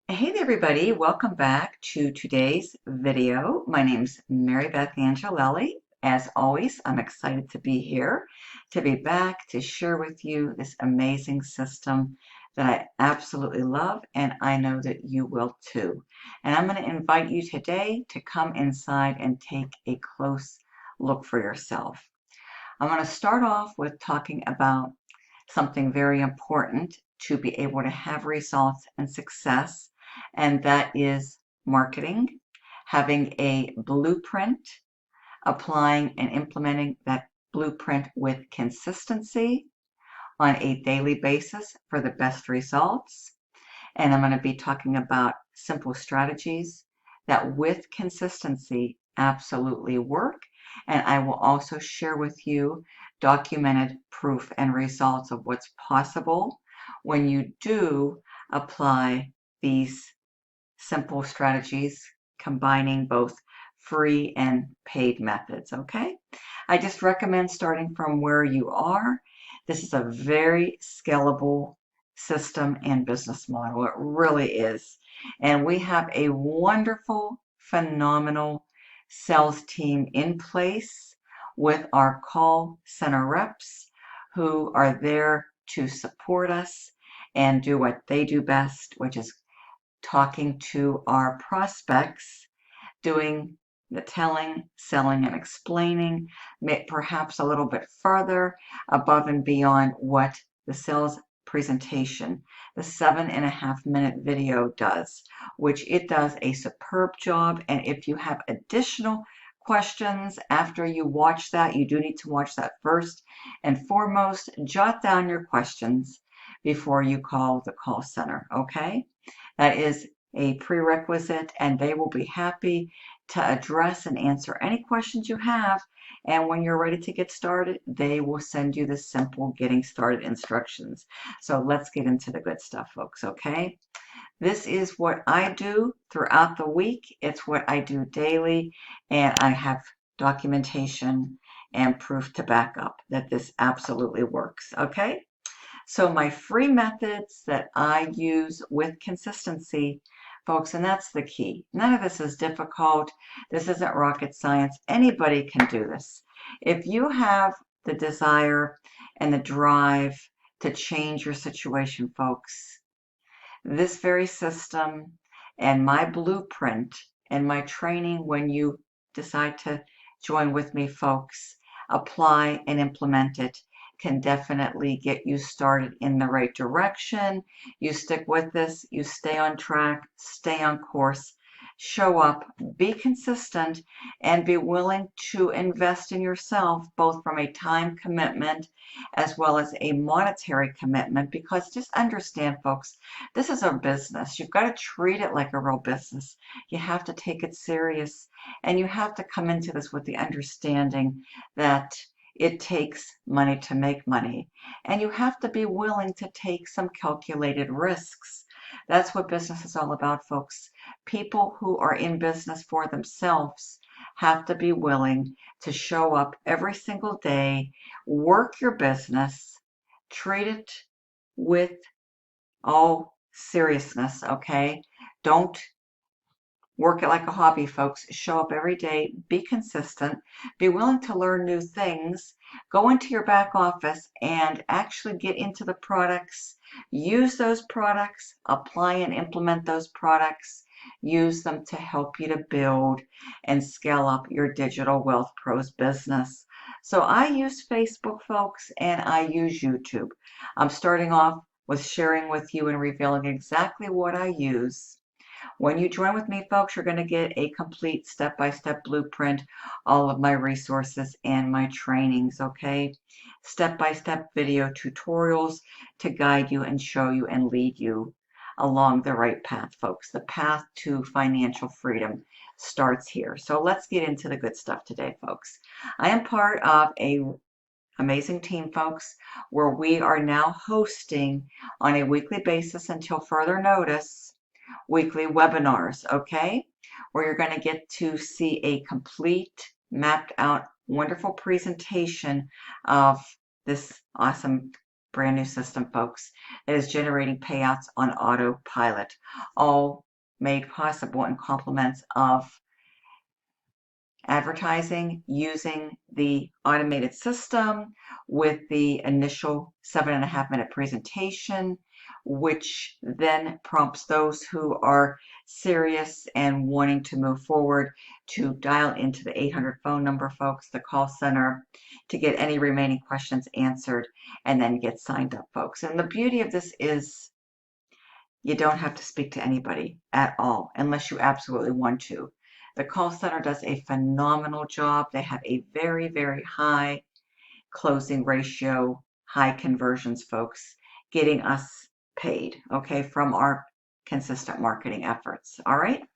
Hey there, everybody. Welcome back to today's video. My name's Marybeth Angelelli. As always, I'm excited to be here, to be back, to share with you this amazing system that I absolutely love, and I know that you will too. And I'm going to invite you today to come inside and take a close look for yourself. I'm going to start off with talking about something very important to be able to have results and success, and that is marketing, having a blueprint, applying and implementing that blueprint with consistency on a daily basis for the best results. And I'm going to be talking about simple strategies that with consistency absolutely work. And I will also share with you documented proof and results of what's possible when you do apply these simple strategies, combining both free and paid methods. Okay. I just recommend starting from where you are. This is a very scalable system and business model. It really is. And we have a wonderful, phenomenal sales team in place with our call center reps who are there to support us and do what they do best, which is talking to our prospects, doing the telling, selling, and explaining, perhaps a little bit further above and beyond what the sales presentation, the 7.5 minute video does, which it does a superb job. And if you have additional questions after you watch that, you do need to watch that first and foremost. Jot down your questions before you call the call center, okay? That is a prerequisite, and they will be happy to address and answer any questions you have. And when you're ready to get started, they will send you the simple getting started instructions. So let's get into the good stuff, folks, okay? This is what I do throughout the week. It's what I do daily, and I have documentation and proof to back up that this absolutely works, okay? So my free methods that I use with consistency, folks, and that's the key. None of this is difficult. This isn't rocket science. Anybody can do this. If you have the desire and the drive to change your situation, folks, this very system and my blueprint and my training when you decide to join with me, folks, apply and implement it can definitely get you started in the right direction. You stick with this, you stay on track, stay on course, show up, be consistent, and be willing to invest in yourself, both from a time commitment as well as a monetary commitment. Because just understand, folks, this is a business. You've got to treat it like a real business. You have to take it serious, and you have to come into this with the understanding that it takes money to make money, and you have to be willing to take some calculated risks. That's what business is all about, folks. People who are in business for themselves have to be willing to show up every single day, work your business, treat it with all seriousness, okay? Don't work it like a hobby, folks. Show up every day, be consistent, be willing to learn new things, go into your back office and actually get into the products, use those products, apply and implement those products, use them to help you to build and scale up your Digital Wealth Pros business. So I use Facebook, folks, and I use YouTube. I'm starting off with sharing with you and revealing exactly what I use. When you join with me, folks, you're going to get a complete step-by-step blueprint, all of my resources and my trainings, okay? Step-by-step video tutorials to guide you and show you and lead you along the right path, folks. The path to financial freedom starts here. So let's get into the good stuff today, folks. I am part of a amazing team, folks, where we are now hosting on a weekly basis until further notice weekly webinars, okay? Where you're going to get to see a complete, mapped out, wonderful presentation of this awesome brand new system, folks, that is generating payouts on autopilot, all made possible in compliments of advertising using the automated system with the initial 7.5 minute presentation, which then prompts those who are serious and wanting to move forward to dial into the 800 phone number, folks, the call center, to get any remaining questions answered and then get signed up, folks. And the beauty of this is you don't have to speak to anybody at all unless you absolutely want to. The call center does a phenomenal job. They have a very, very high closing ratio, high conversions, folks, getting us paid, okay, from our consistent marketing efforts. All right.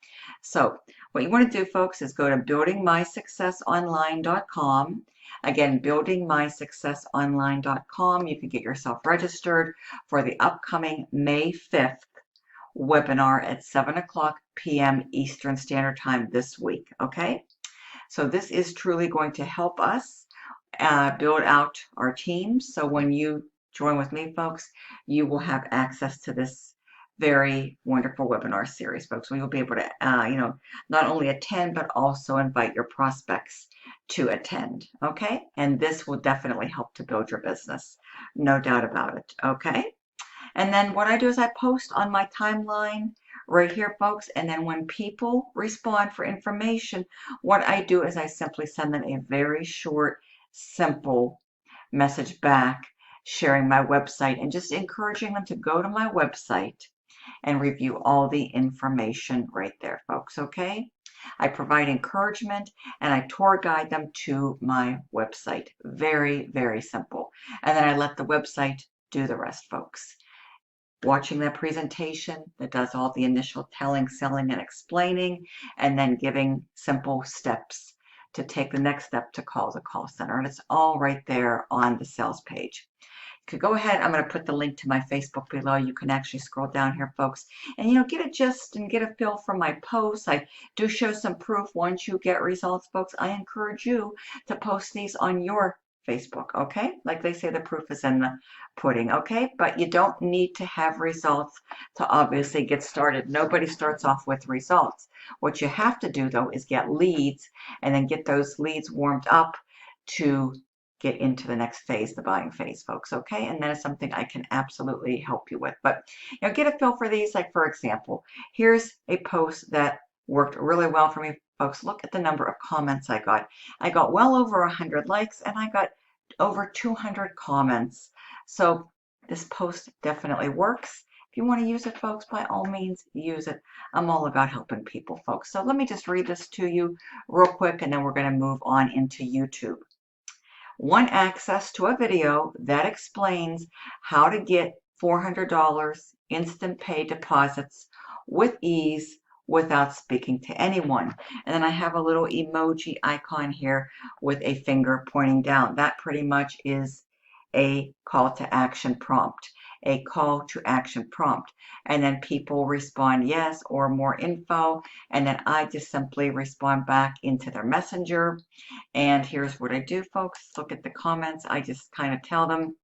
So what you want to do, folks, is go to buildingmysuccessonline.com. Again, buildingmysuccessonline.com. You can get yourself registered for the upcoming May 5th webinar at 7 p.m. Eastern Standard Time this week, okay? So this is truly going to help us build out our teams. So when you join with me, folks, you will have access to this very wonderful webinar series, folks. We will be able to, not only attend, but also invite your prospects to attend, okay? And this will definitely help to build your business, no doubt about it, okay? And then what I do is I post on my timeline right here, folks. And then when people respond for information, what I do is I simply send them a very short, simple message back, sharing my website and just encouraging them to go to my website and review all the information right there, folks, okay? I provide encouragement and I tour guide them to my website. Very, very simple. And then I let the website do the rest, folks. Watching that presentation that does all the initial telling, selling, and explaining, and then giving simple steps to take the next step to call the call center. And it's all right there on the sales page. You could go ahead. I'm going to put the link to my Facebook below. You can actually scroll down here, folks, and get a gist and get a feel for my posts. I do show some proof once you get results, folks. I encourage you to post these on your Facebook, okay? Like they say, the proof is in the pudding, okay? But you don't need to have results to obviously get started. Nobody starts off with results. What you have to do, though, is get leads and then get those leads warmed up to get into the next phase, the buying phase, folks, okay? And that is something I can absolutely help you with. But, get a feel for these. Like, for example, here's a post that worked really well for me. Folks, look at the number of comments I got. I got well over 100 likes and I got over 200 comments. So this post definitely works. If you want to use it, folks, by all means, use it. I'm all about helping people, folks. So let me just read this to you real quick and then we're going to move on into YouTube. Want access to a video that explains how to get $400 instant pay deposits with ease without speaking to anyone. And then I have a little emoji icon here with a finger pointing down. That pretty much is a call to action prompt, a call to action prompt. And then people respond yes or more info. And then I just simply respond back into their messenger. And here's what I do, folks. Look at the comments. I just kind of tell them,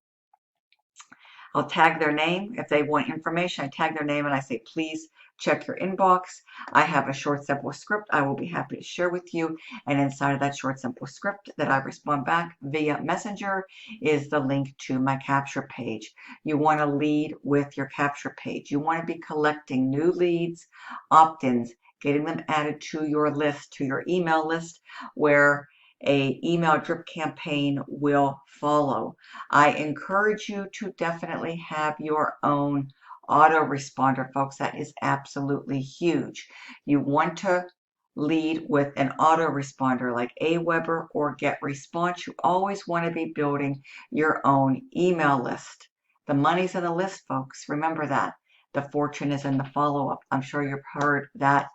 I'll tag their name. If they want information, I tag their name and I say, please check your inbox. I have a short, simple script I will be happy to share with you. And inside of that short, simple script that I respond back via Messenger is the link to my capture page. You want to lead with your capture page. You want to be collecting new leads, opt-ins, getting them added to your list, to your email list, where an email drip campaign will follow. I encourage you to definitely have your own autoresponder, folks. That is absolutely huge. You want to lead with an autoresponder like Aweber or GetResponse. You always want to be building your own email list. The money's in the list, folks. Remember that. The fortune is in the follow-up. I'm sure you've heard that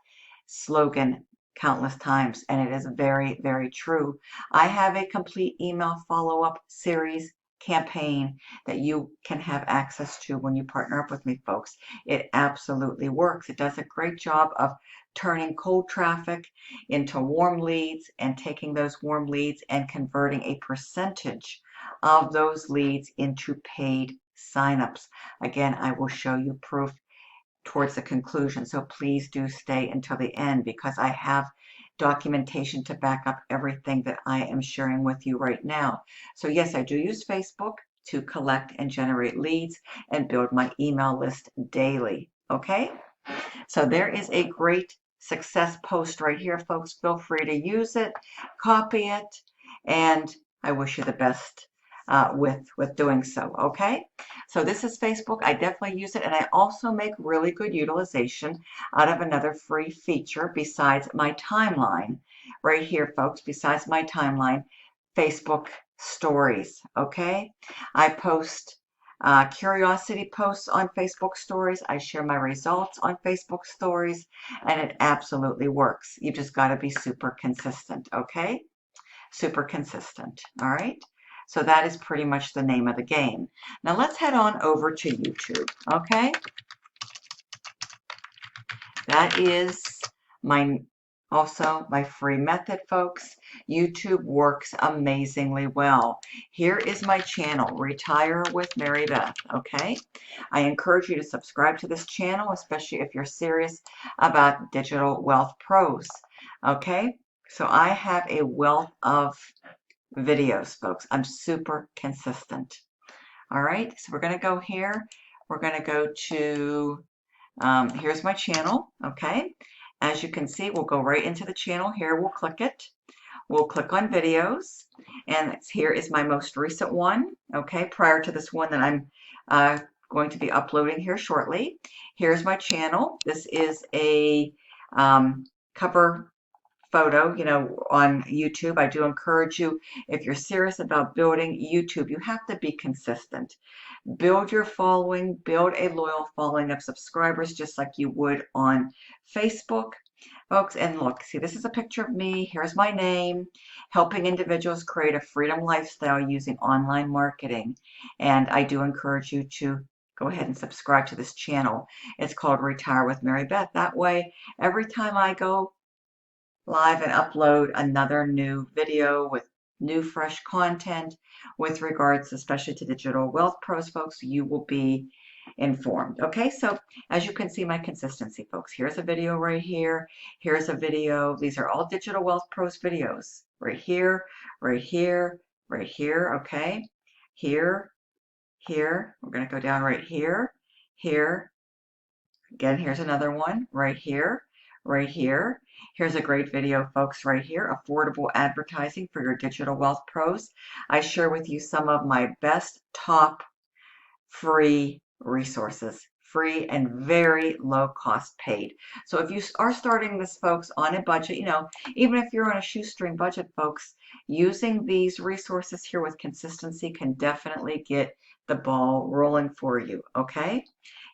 slogan countless times, and it is very, very true. I have a complete email follow-up series campaign that you can have access to when you partner up with me, folks. It absolutely works. It does a great job of turning cold traffic into warm leads and taking those warm leads and converting a percentage of those leads into paid signups. Again, I will show you proof towards the conclusion. So please do stay until the end because I have documentation to back up everything that I am sharing with you right now. So yes, I do use Facebook to collect and generate leads and build my email list daily. Okay? So there is a great success post right here, folks. Feel free to use it, copy it, and I wish you the best with doing so, okay? So this is Facebook. I definitely use it, and I also make really good utilization out of another free feature besides my timeline. Right here, folks, besides my timeline, Facebook stories, okay? I post curiosity posts on Facebook stories. I share my results on Facebook stories, and it absolutely works. You just got to be super consistent, okay? Super consistent, all right? So that is pretty much the name of the game. Now let's head on over to YouTube, okay? That is also my free method, folks. YouTube works amazingly well. Here is my channel, Retire with Marybeth, okay? I encourage you to subscribe to this channel, especially if you're serious about digital wealth pros, okay? So I have a wealth of videos, folks. I'm super consistent. All right, so we're going to go here. We're going to go to, here's my channel, okay? As you can see, we'll go right into the channel here. We'll click it. We'll click on videos. And here is my most recent one, okay, prior to this one that I'm going to be uploading here shortly. Here's my channel. This is a cover photo, on YouTube. I do encourage you, if you're serious about building YouTube, you have to be consistent. Build your following, build a loyal following of subscribers just like you would on Facebook, folks. And look, see, this is a picture of me. Here's my name, helping individuals create a freedom lifestyle using online marketing. And I do encourage you to go ahead and subscribe to this channel. It's called Retire with Marybeth. That way, every time I go live and upload another new video with new fresh content with regards especially to digital wealth pros, folks, you will be informed. Okay, so as you can see, my consistency, folks, here's a video right here, here's a video. These are all digital wealth pros videos right here, right here, right here. Okay, here, we're going to go down right here, again, here's another one right here, right here. Here's a great video, folks, right here. Affordable advertising for your digital wealth pros. I share with you some of my best top free resources, free and very low cost paid. So if you are starting this, folks, on a budget, even if you're on a shoestring budget, folks, using these resources here with consistency can definitely get the ball rolling for you, okay?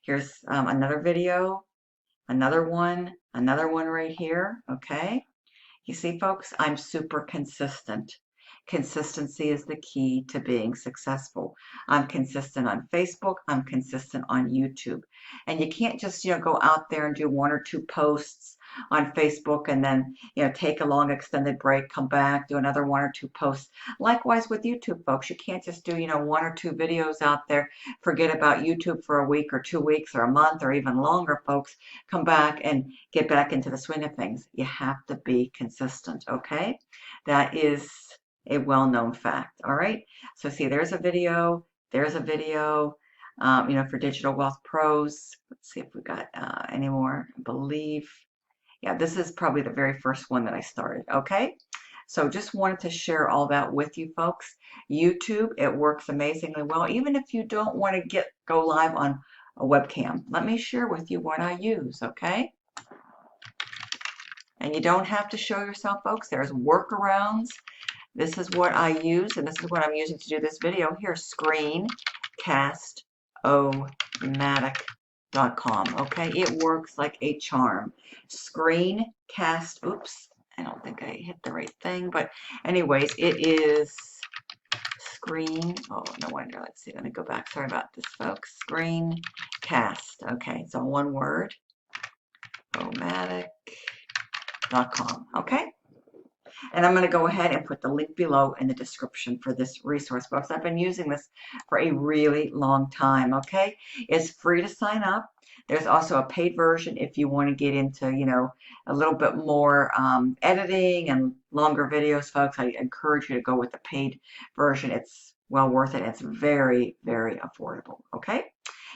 Here's another video, another one right here, okay? You see, folks, I'm super consistent. Consistency is the key to being successful. I'm consistent on Facebook. I'm consistent on YouTube. And you can't just, go out there and do one or two posts on Facebook and then, take a long extended break, come back, do another one or two posts. Likewise with YouTube, folks, you can't just do, one or two videos out there, forget about YouTube for a week or 2 weeks or a month or even longer, folks. Come back and get back into the swing of things. You have to be consistent, okay? That is a well-known fact, all right? So see, there's a video, for digital wealth pros. Let's see if we got any more, I believe. Yeah, this is probably the very first one that I started, okay? So just wanted to share all that with you, folks. YouTube, it works amazingly well. Even if you don't want to go live on a webcam, let me share with you what I use, okay? And you don't have to show yourself, folks. There's workarounds. This is what I use, and this is what I'm using to do this video here, screencast-o-matic.com, okay? It works like a charm. Screencast, oops, I don't think I hit the right thing, but anyways, it is oh, no wonder, let's see, let me go back, sorry about this, folks. Screencast, okay, it's all one word, o-matic.com, okay? And I'm going to go ahead and put the link below in the description for this resource, folks. I've been using this for a really long time, okay? It's free to sign up. There's also a paid version if you want to get into, a little bit more editing and longer videos, folks. I encourage you to go with the paid version. It's well worth it. It's very, very affordable, okay?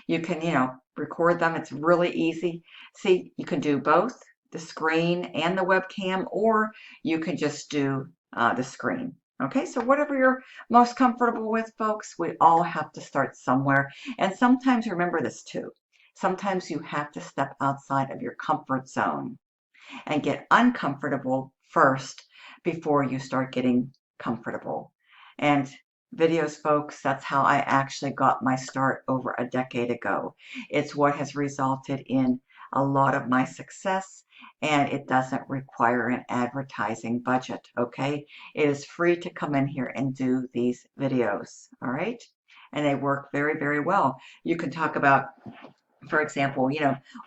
You can, record them. It's really easy. See, you can do both the screen and the webcam, or you can just do the screen. Okay, so whatever you're most comfortable with, folks, we all have to start somewhere. And sometimes remember this too. Sometimes you have to step outside of your comfort zone and get uncomfortable first before you start getting comfortable. And videos, folks, that's how I actually got my start over a decade ago. It's what has resulted in a lot of my success, and it doesn't require an advertising budget, okay? It is free to come in here and do these videos, all right? And they work very, very well. You can talk about, for example,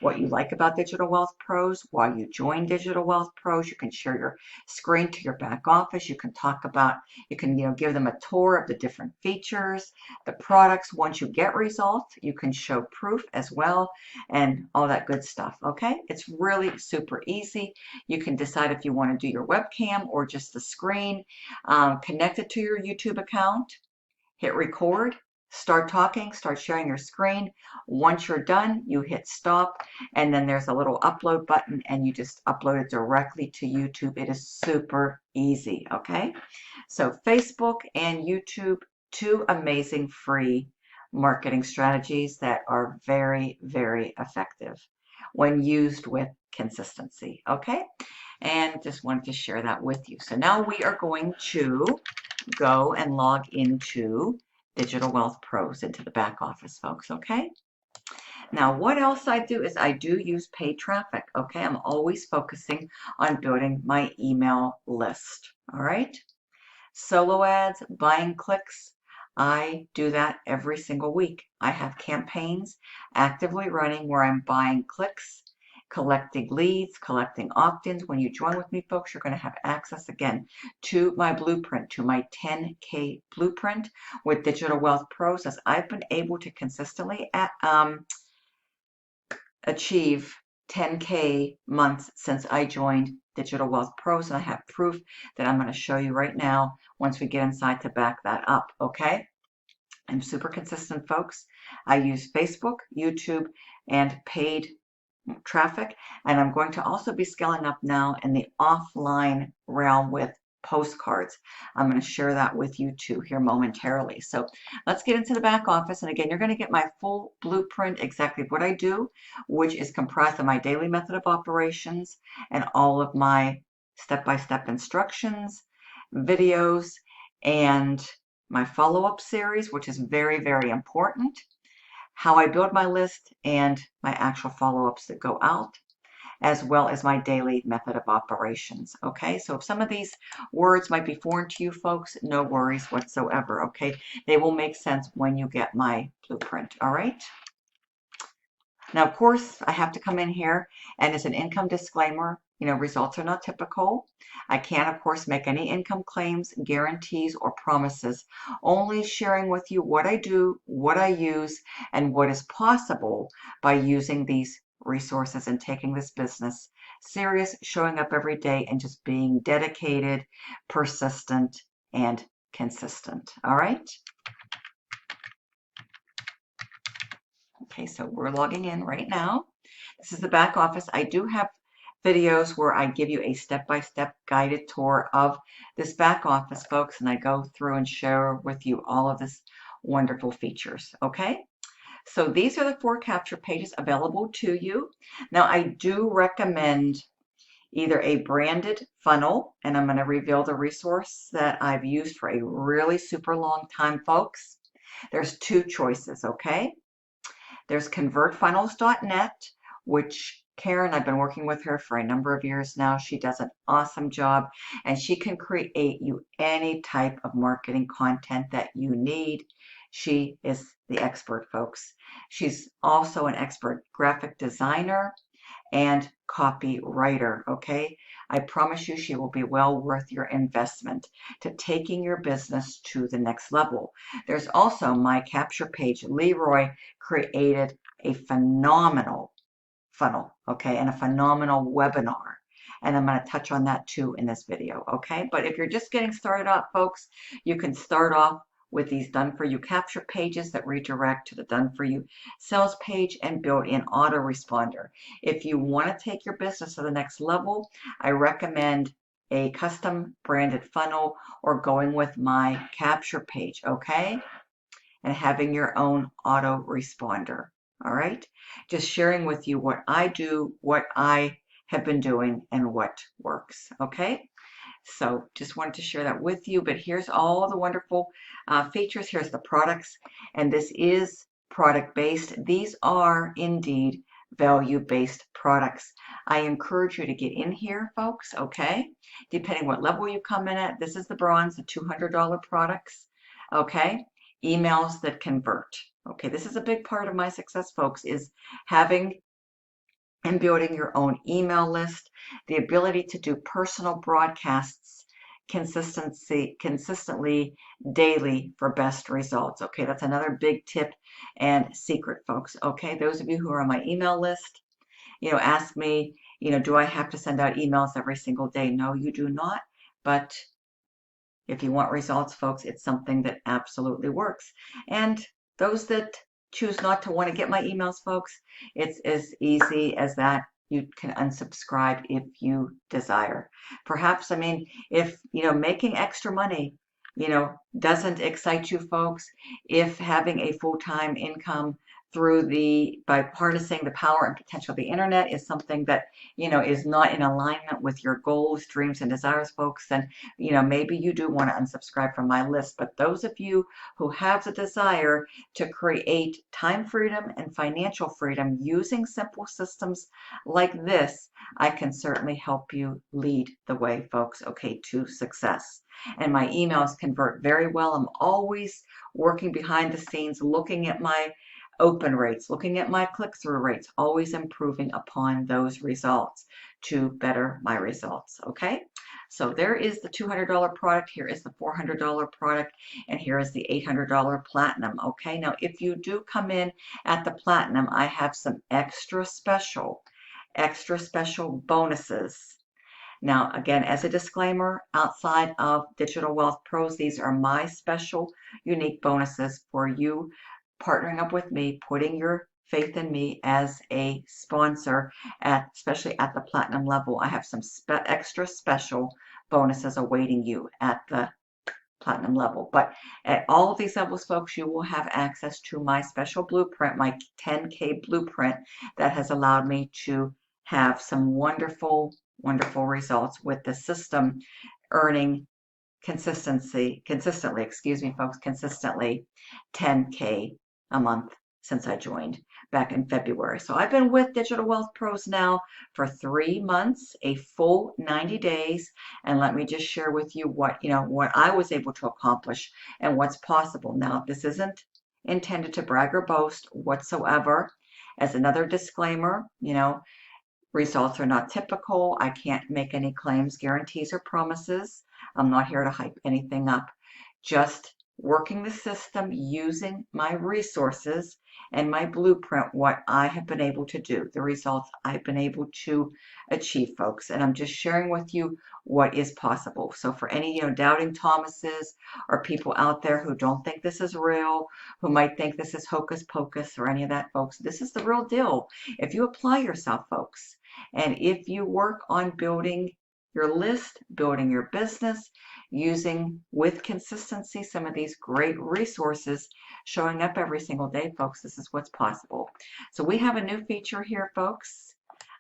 what you like about Digital Wealth Pros, why you join Digital Wealth Pros. You can share your screen to your back office. You can talk about, you can, give them a tour of the different features, the products. Once you get results, you can show proof as well and all that good stuff, okay? It's really super easy. You can decide if you want to do your webcam or just the screen. Connect it to your YouTube account. Hit record, start talking, start sharing your screen. Once you're done, you hit stop, and then there's a little upload button, and you just upload it directly to YouTube. It is super easy, okay? So Facebook and YouTube, two amazing free marketing strategies that are very, very effective when used with consistency, okay? And just wanted to share that with you. So now we are going to go and log into Digital Wealth Pros, into the back office, folks, okay? Now, what else I do is I do use paid traffic, okay? I'm always focusing on building my email list, all right? Solo ads, buying clicks, I do that every single week. I have campaigns actively running where I'm buying clicks, collecting leads, collecting opt-ins. When you join with me, folks, you're going to have access again to my blueprint, to my 10K blueprint with Digital Wealth Pros, as I've been able to consistently achieve 10K months since I joined Digital Wealth Pros, and I have proof that I'm going to show you right now once we get inside to back that up, okay? I'm super consistent, folks. I use Facebook, YouTube, and paid traffic, and I'm going to also be scaling up now in the offline realm with postcards. I'm going to share that with you too here momentarily. So let's get into the back office, and again, you're going to get my full blueprint, exactly what I do, which is comprised of my daily method of operations and all of my step-by-step instructions, videos, and my follow-up series, which is very, very important, how I build my list, and my actual follow-ups that go out, as well as my daily method of operations. Okay, so if some of these words might be foreign to you folks, no worries whatsoever. Okay, they will make sense when you get my blueprint. All right. Now, of course, I have to come in here, and as an income disclaimer, results are not typical. I can't, of course, make any income claims, guarantees, or promises, only sharing with you what I do, what I use, and what is possible by using these resources and taking this business serious, showing up every day, and just being dedicated, persistent, and consistent. All right? Okay, so we're logging in right now. This is the back office. I do have videos where I give you a step-by-step guided tour of this back office, folks, and I go through and share with you all of this wonderful features, okay? So these are the 4 capture pages available to you. Now, I do recommend either a branded funnel, and I'm going to reveal the resource that I've used for a really super long time, folks. There's 2 choices, okay? There's convertfunnels.net, which Karen, I've been working with her for a number of years now. She does an awesome job, and she can create you any type of marketing content that you need. She is the expert, folks. She's also an expert graphic designer, and copywriter. Okay, I promise you she will be well worth your investment to taking your business to the next level. There's also my capture page. Leroy created a phenomenal funnel, okay, and a phenomenal webinar. And I'm going to touch on that too in this video, okay? But if you're just getting started out, folks, you can start off with these done for you capture pages that redirect to the done for you sales page and built in autoresponder. If you want to take your business to the next level, I recommend a custom branded funnel or going with my capture page, okay? And having your own autoresponder. All right, just sharing with you what I do, what I have been doing, and what works. Okay, so just wanted to share that with you. But here's all the wonderful features. Here's the products, and this is product based. These are indeed value based products. I encourage you to get in here, folks. Okay, depending what level you come in at. This is the bronze, the $200 products. Okay, emails that convert. Okay, this is a big part of my success, folks, is having and building your own email list, the ability to do personal broadcasts consistently daily for best results. Okay, that's another big tip and secret, folks. Okay, those of you who are on my email list, ask me, do I have to send out emails every single day? No, you do not. But if you want results, folks, it's something that absolutely works. And those that choose not to want to get my emails, folks, it's as easy as that. You can unsubscribe if you desire. Perhaps, I mean, if, making extra money, doesn't excite you, folks, if having a full-time income by harnessing the power and potential of the internet is something that, is not in alignment with your goals, dreams, and desires, folks, then, maybe you do want to unsubscribe from my list. But those of you who have the desire to create time freedom and financial freedom using simple systems like this, I can certainly help you lead the way, folks, okay, to success. And my emails convert very well. I'm always working behind the scenes, looking at my open rates, looking at my click-through rates, always improving upon those results to better my results, okay? So there is the $200 product, here is the $400 product, and here is the $800 platinum, okay? Now, if you do come in at the platinum, I have some extra special bonuses. Now, again, as a disclaimer, outside of Digital Wealth Pros, these are my special, unique bonuses for you partnering up with me, putting your faith in me as a sponsor, especially at the platinum level. I have some extra special bonuses awaiting you at the platinum level. But at all of these levels, folks, you will have access to my special blueprint, my 10K blueprint that has allowed me to have some wonderful, wonderful results with the system, earning consistently, folks, consistently 10K a month since I joined back in February. So I've been with Digital Wealth Pros now for 3 months, a full 90 days. And let me just share with you what I was able to accomplish and what's possible. Now, this isn't intended to brag or boast whatsoever. As another disclaimer, results are not typical. I can't make any claims, guarantees, or promises. I'm not here to hype anything up. Just working the system, using my resources and my blueprint, what I have been able to do, the results I've been able to achieve, folks. And I'm just sharing with you what is possible. So for any, doubting Thomases or people out there who don't think this is real, who might think this is hocus pocus or any of that, folks, this is the real deal. If you apply yourself, folks, and if you work on building your list, building your business, using with consistency some of these great resources, showing up every single day, folks, this is what's possible. So we have a new feature here, folks.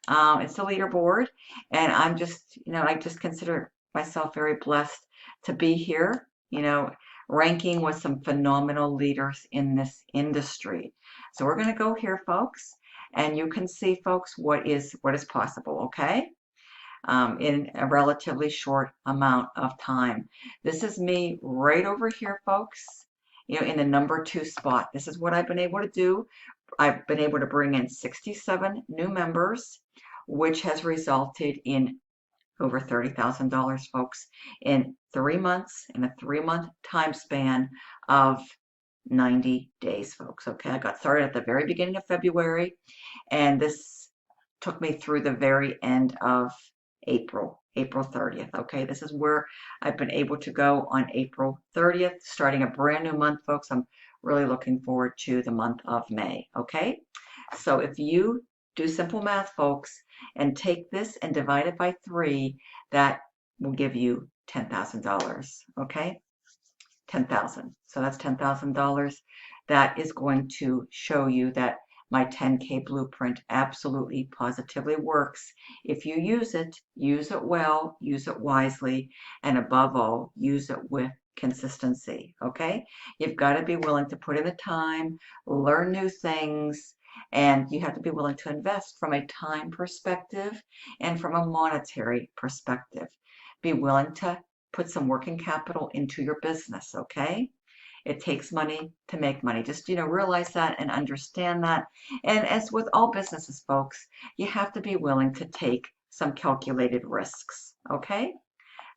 It's the leaderboard, and I'm just, I just consider myself very blessed to be here, ranking with some phenomenal leaders in this industry. So we're going to go here, folks, and you can see, folks, what is possible, okay? In a relatively short amount of time. This is me right over here, folks, in the number 2 spot. This is what I've been able to do. I've been able to bring in 67 new members, which has resulted in over $30,000, folks, in 3 months, in a 3-month time span of 90 days, folks. Okay, I got started at the very beginning of February, and this took me through the very end of April 30th. Okay, this is where I've been able to go on April 30th, starting a brand new month, folks. I'm really looking forward to the month of May. Okay, so if you do simple math, folks, and take this and divide it by 3, that will give you $10,000. Okay, 10,000. So that's $10,000. That is going to show you that my 10K blueprint absolutely positively works. If you use it well, use it wisely, and above all, use it with consistency. Okay? You've got to be willing to put in the time, learn new things, and you have to be willing to invest from a time perspective and from a monetary perspective. Be willing to put some working capital into your business, okay? It takes money to make money. Just, realize that and understand that. And as with all businesses, folks, you have to be willing to take some calculated risks, okay?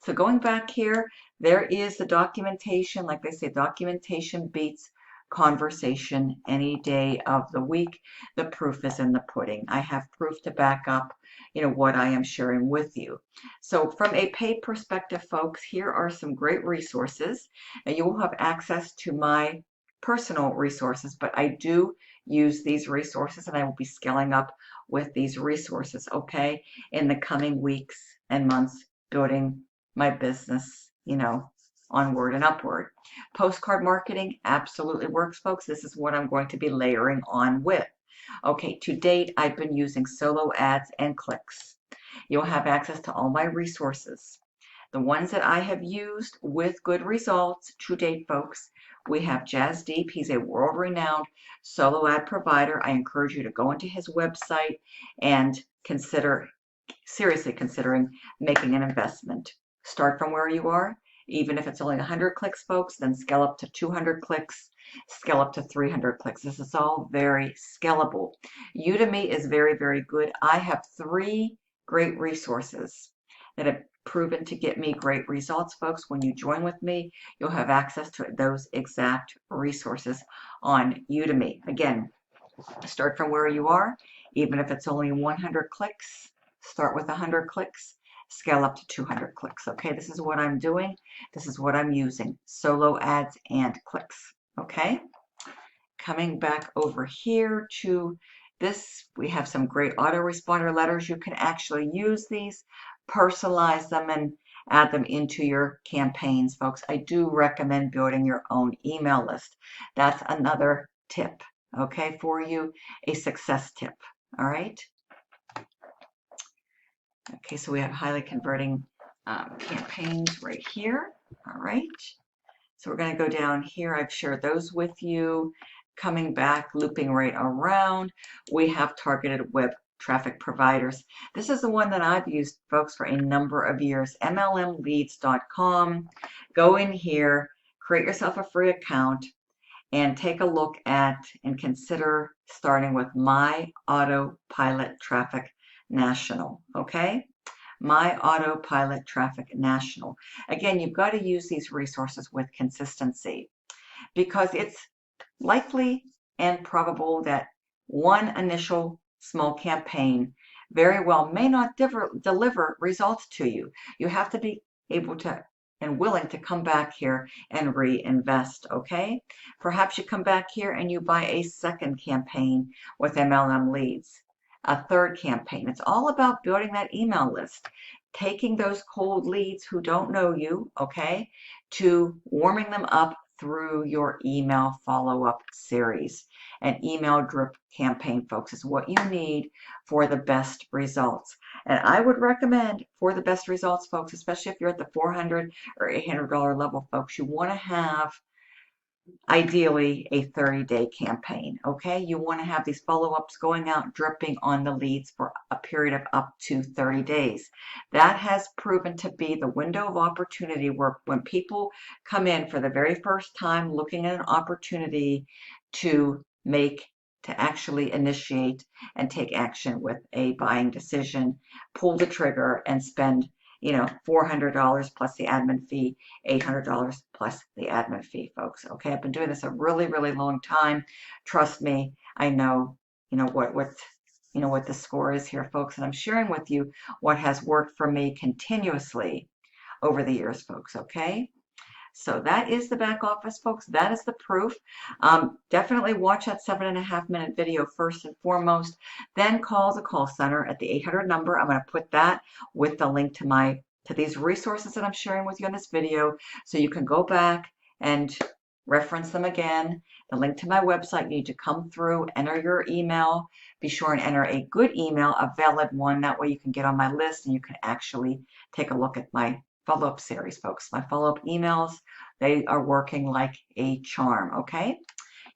So going back here, there is the documentation. Like they say, documentation beats conversation any day of the week. The proof is in the pudding. I have proof to back up, what I am sharing with you. So from a paid perspective, folks, here are some great resources. And you will have access to my personal resources, but I do use these resources and I will be scaling up with these resources, okay, in the coming weeks and months, building my business, onward and upward. Postcard marketing absolutely works, folks. This is what I'm going to be layering on with. Okay, to date, I've been using solo ads and clicks. You'll have access to all my resources. The ones that I have used with good results to date, folks, we have Jazz Deep. He's a world-renowned solo ad provider. I encourage you to go into his website and seriously considering making an investment. Start from where you are, even if it's only 100 clicks, folks, then scale up to 200 clicks, scale up to 300 clicks. This is all very scalable. Udemy is very, very good. I have 3 great resources that have proven to get me great results, folks. When you join with me, you'll have access to those exact resources on Udemy. Again, start from where you are, even if it's only 100 clicks, start with 100 clicks, scale up to 200 clicks. Okay, this is what I'm doing. This is what I'm using, solo ads and clicks. Okay, coming back over here to this, we have some great autoresponder letters. You can actually use these, personalize them, and add them into your campaigns, folks. I do recommend building your own email list. That's another tip, okay, for you, a success tip. All right. Okay, so we have highly converting campaigns right here. All right. So we're going to go down here. I've shared those with you. Coming back, looping right around, we have targeted web traffic providers. This is the one that I've used, folks, for a number of years, mlmleads.com. Go in here, create yourself a free account, and take a look at and consider starting with My Autopilot Traffic National, okay? My Autopilot Traffic National. Again, you've got to use these resources with consistency because it's likely and probable that one initial small campaign very well may not deliver results to you. You have to be able to and willing to come back here and reinvest, okay? Perhaps you come back here and you buy a second campaign with MLM leads, a third campaign. It's all about building that email list, taking those cold leads who don't know you, okay, to warming them up through your email follow-up series. An email drip campaign, folks, is what you need for the best results. And I would recommend for the best results, folks, especially if you're at the $400 or $800 level, folks, you want to have ideally a 30-day campaign, okay? You want to have these follow-ups going out, dripping on the leads for a period of up to 30 days. That has proven to be the window of opportunity where when people come in for the very first time looking at an opportunity to make to actually initiate and take action with a buying decision, pull the trigger and spend, $400 plus the admin fee, $800 plus the admin fee, folks. Okay, I've been doing this a really, really long time. Trust me, I know, what the score is here, folks, and I'm sharing with you what has worked for me continuously over the years, folks. Okay. So that is the back office, folks. That is the proof. Definitely watch that 7.5-minute video first and foremost. Then call the call center at the 800 number. I'm going to put that with the link to these resources that I'm sharing with you in this video, so you can go back and reference them again. The link to my website, you need to come through, enter your email. Be sure and enter a good email, a valid one. That way you can get on my list and you can actually take a look at my follow-up series, folks. My follow-up emails, they are working like a charm, okay?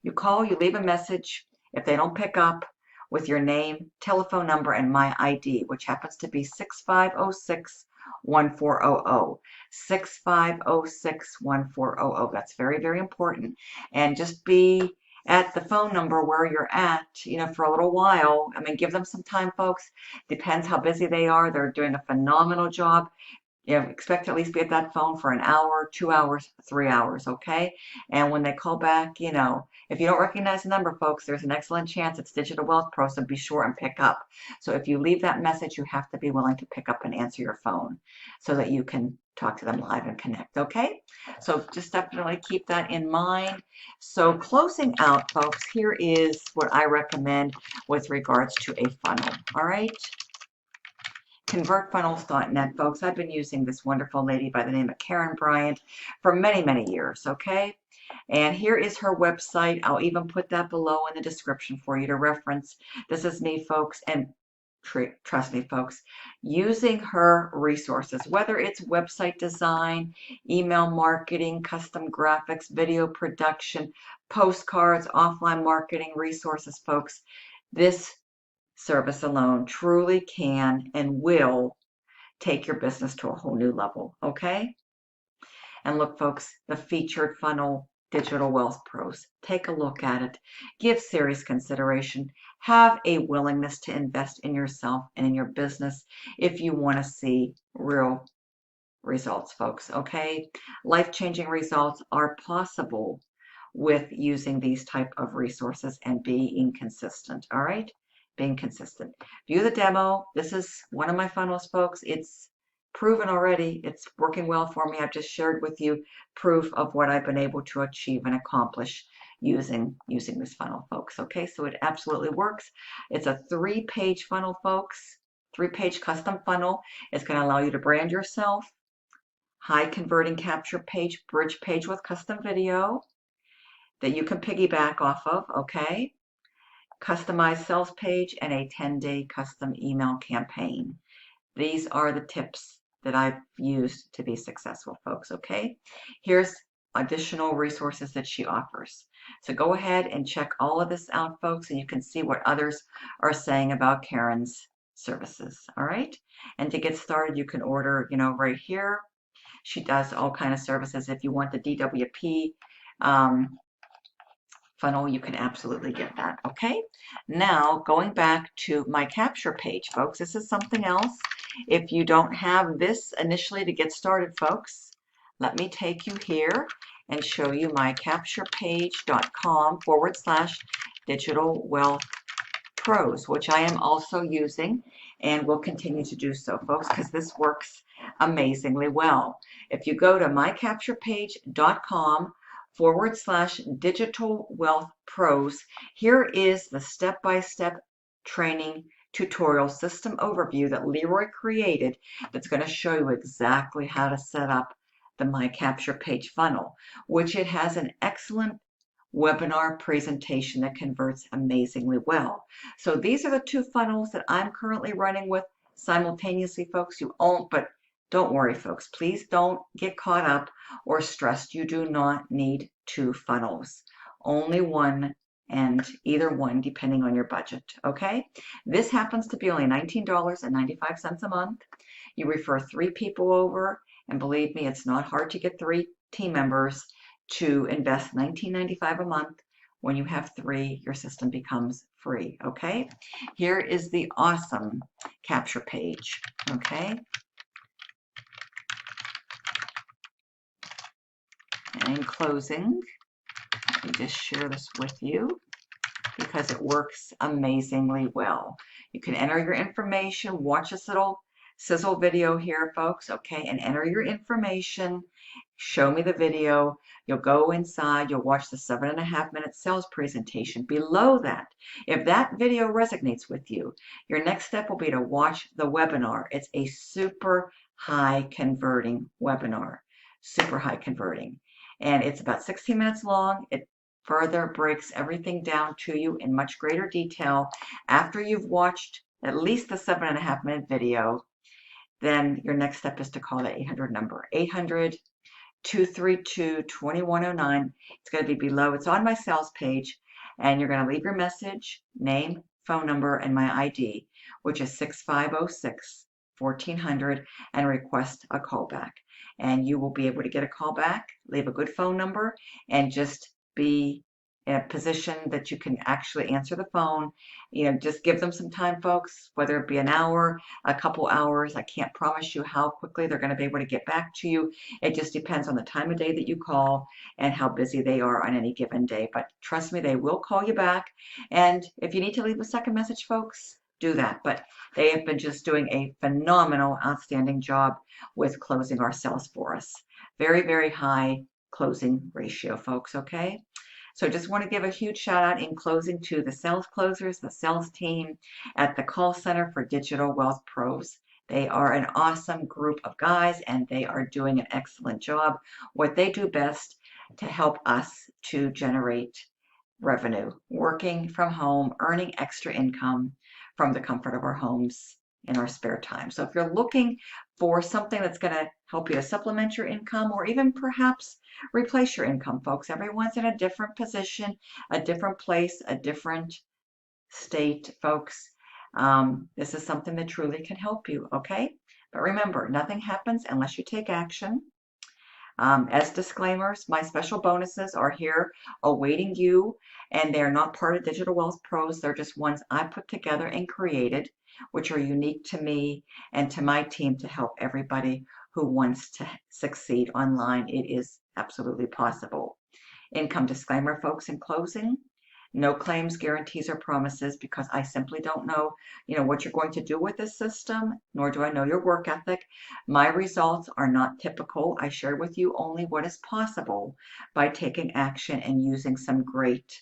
You call, you leave a message. If they don't pick up, with your name, telephone number, and my ID, which happens to be 6506-1400. 6506-1400. That's very, very important. And just be at the phone number where you're at, for a little while. I mean, give them some time, folks. Depends how busy they are. They're doing a phenomenal job. Expect to at least be at that phone for an hour, 2 hours, 3 hours, okay? And when they call back, if you don't recognize the number, folks, there's an excellent chance it's Digital Wealth Pro, so be sure and pick up. So if you leave that message, you have to be willing to pick up and answer your phone so that you can talk to them live and connect, okay? So just definitely keep that in mind. So closing out, folks, here is what I recommend with regards to a funnel, all right? ConvertFunnels.net, folks. I've been using this wonderful lady by the name of Karen Bryant for many, many years, okay? And here is her website. I'll even put that below in the description for you to reference. This is me, folks, and trust me, folks, using her resources, whether it's website design, email marketing, custom graphics, video production, postcards, offline marketing resources, folks. This service alone truly can and will take your business to a whole new level, okay? And look, folks, the featured funnel Digital Wealth Pros. Take a look at it. Give serious consideration. Have a willingness to invest in yourself and in your business if you want to see real results, folks, okay? Life-changing results are possible with using these type of resources and being consistent, all right? Being consistent. View the demo. This is one of my funnels, folks. It's proven already. It's working well for me. I've just shared with you proof of what I've been able to achieve and accomplish using this funnel, folks. Okay, so it absolutely works. It's a 3-page funnel, folks. 3-page custom funnel. It's going to allow you to brand yourself. High converting capture page, bridge page with custom video that you can piggyback off of, okay? Customized sales page, and a 10-day custom email campaign. These are the tips that I've used to be successful, folks, okay? Here's additional resources that she offers. So go ahead and check all of this out, folks, and you can see what others are saying about Karen's services, all right? And to get started, you can order, right here. She does all kind of services. If you want the DWP funnel, you can absolutely get that, okay? Now, going back to my capture page, folks, this is something else. If you don't have this initially to get started, folks, let me take you here and show you my capturepage.com/digital wealth pros, which I am also using and will continue to do so, folks, because this works amazingly well. If you go to mycapturepage.com/digital wealth pros, here is the step-by-step training tutorial system overview that Leroy created that's going to show you exactly how to set up the My Capture Page funnel, which it has an excellent webinar presentation that converts amazingly well. So these are the 2 funnels that I'm currently running with simultaneously, folks. But don't worry, folks. Please don't get caught up or stressed. You do not need 2 funnels. Only one, and either one depending on your budget, okay? This happens to be only $19.95 a month. You refer 3 people over, and believe me, it's not hard to get 3 team members to invest $19.95 a month When you have 3, your system becomes free, okay? Here is the awesome capture page, okay? And in closing, let me just share this with you because it works amazingly well. You can enter your information, watch this little sizzle video here, folks, okay, and enter your information. Show me the video. You'll go inside. You'll watch the 7.5-minute sales presentation. Below that, if that video resonates with you, your next step will be to watch the webinar. It's a super high converting webinar, super high converting. And it's about 16 minutes long. It further breaks everything down to you in much greater detail. After you've watched at least the 7.5-minute video, then your next step is to call the 800 number, 800-232-2109. It's going to be below. It's on my sales page, and you're going to leave your message, name, phone number, and my ID, which is 6506-1400, and request a call back. And you will be able to get a call back, leave a good phone number, and just be in a position that you can actually answer the phone. Just give them some time, folks, whether it be an hour, a couple hours. I can't promise you how quickly they're going to be able to get back to you. It just depends on the time of day that you call and how busy they are on any given day. But trust me, they will call you back. And if you need to leave a second message, folks, do that. But they have been just doing a phenomenal, outstanding job with closing our sales for us. Very, very high closing ratio, folks, okay? So just want to give a huge shout out in closing to the sales closers, the sales team at the call center for Digital Wealth Pros. They are an awesome group of guys, and they are doing an excellent job. What they do best to help us to generate revenue, working from home, earning extra income from the comfort of our homes in our spare time. So if you're looking for something that's going to help you to supplement your income or even perhaps replace your income, folks, everyone's in a different position, a different place, a different state, folks. This is something that truly can help you, okay? But remember, nothing happens unless you take action. As disclaimers, my special bonuses are here awaiting you, and they're not part of Digital Wealth Pros. They're just ones I put together and created, which are unique to me and to my team to help everybody who wants to succeed online. It is absolutely possible. Income disclaimer, folks, in closing. No claims, guarantees, or promises, because I simply don't know, what you're going to do with this system, nor do I know your work ethic. My results are not typical. I share with you only what is possible by taking action and using some great,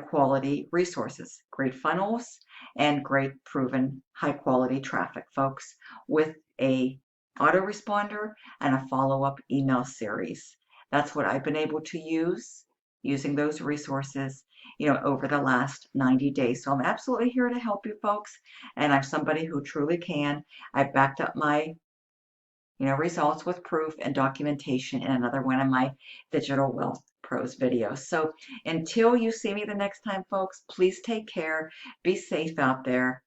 quality resources, great funnels, and great proven high quality traffic, folks, with a autoresponder and a follow-up email series. That's what I've been able to use using those resources over the last 90 days. So I'm absolutely here to help you, folks. And I'm somebody who truly can. I've backed up my, results with proof and documentation in another one of my Digital Wealth Pros videos. So until you see me the next time, folks, please take care, be safe out there,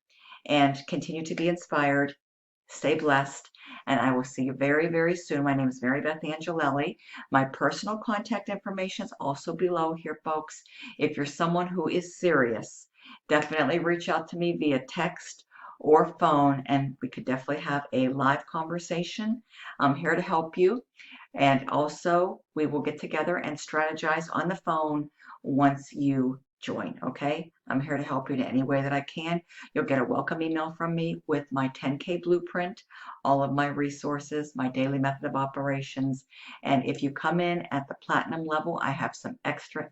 and continue to be inspired. Stay blessed, and I will see you very, very soon. My name is Marybeth Angelelli. My personal contact information is also below here, folks. If you're someone who is serious, definitely reach out to me via text or phone, and we could definitely have a live conversation. I'm here to help you. And also, we will get together and strategize on the phone once you join, okay? I'm here to help you in any way that I can. You'll get a welcome email from me with my 10K blueprint, all of my resources, my daily method of operations. And if you come in at the platinum level, I have some extra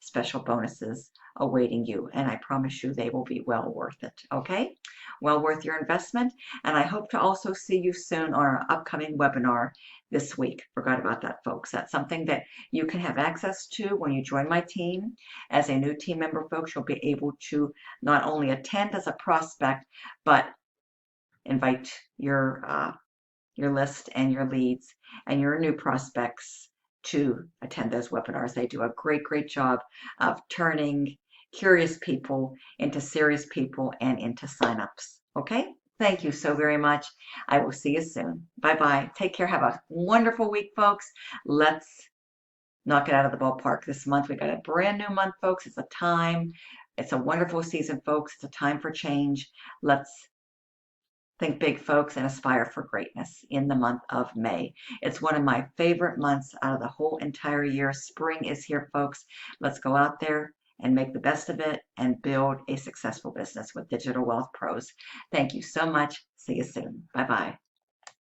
special bonuses awaiting you. And I promise you they will be well worth it, okay? Well worth your investment. And I hope to also see you soon on our upcoming webinar this week. Forgot about that, folks. That's something that you can have access to when you join my team. As a new team member, folks, you'll be able to not only attend as a prospect, but invite your list and your leads and your new prospects to attend those webinars. They do a great job of turning curious people into serious people and into signups. Okay? Thank you so very much. I will see you soon. Bye-bye. Take care. Have a wonderful week, folks. Let's knock it out of the ballpark this month. We got a brand new month, folks. It's a wonderful season, folks. It's a time for change. Let's think big, folks, and aspire for greatness in the month of May. It's one of my favorite months out of the whole entire year. Spring is here, folks. Let's go out there and make the best of it and build a successful business with Digital Wealth Pros. Thank you so much. See you soon. Bye-bye.